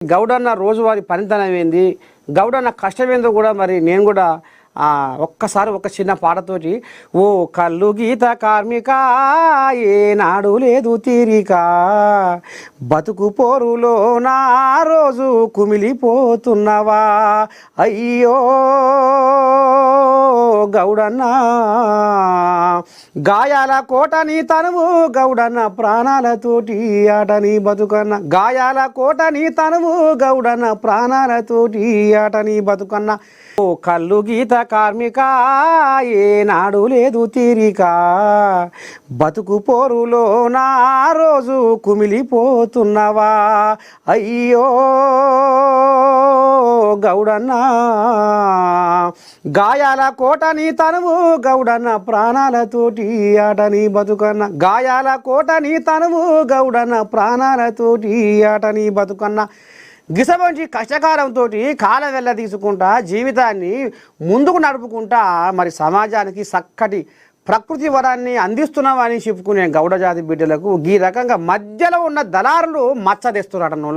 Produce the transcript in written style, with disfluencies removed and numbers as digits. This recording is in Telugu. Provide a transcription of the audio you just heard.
గౌడన్న రోజువారీ పనితనం ఏంది, గౌడన్న కష్టం ఏందో కూడా మరి నేను కూడా ఒక్కసారి ఒక చిన్న పాటతోటి ఓ కళ్ళు గీత కార్మిక ఏనాడు లేదు తీరిక బతుకు పోరులో నా రోజు కుమిలిపోతున్నవా అయ్యో గౌడన్న గాయాల కోటని తనువు గౌడన్న ప్రాణాలతోటి ఆటని బతుకన్న గాయాల కోటని తనువు గౌడన్న ప్రాణాలతోటి ఆటని బతుకన్న ఓ కళ్ళు గీత కార్మిక ఏనాడు లేదు తీరిక బతుకు పోరులో నా రోజు కుమిలిపోతున్నవా అయ్యో గౌడన్న గాయాల కోటని తనువు గౌడన్న ప్రాణాలతోటి ఆటని బతుకన్న గాయాల కోటని తనువు గౌడన్న ప్రాణాలతోటి ఆటని బతుకన్న గిసబంచి కష్టకాలంతో కాలం వెళ్ళ తీసుకుంటా జీవితాన్ని ముందుకు నడుపుకుంటా మరి సమాజానికి చక్కటి ప్రకృతి వరాన్ని అందిస్తున్నామని చెప్పుకునే గౌడ జాతి బిడ్డలకు ఈ రకంగా మధ్యలో ఉన్న దళారులు మచ్చ తెస్తున్నారన్న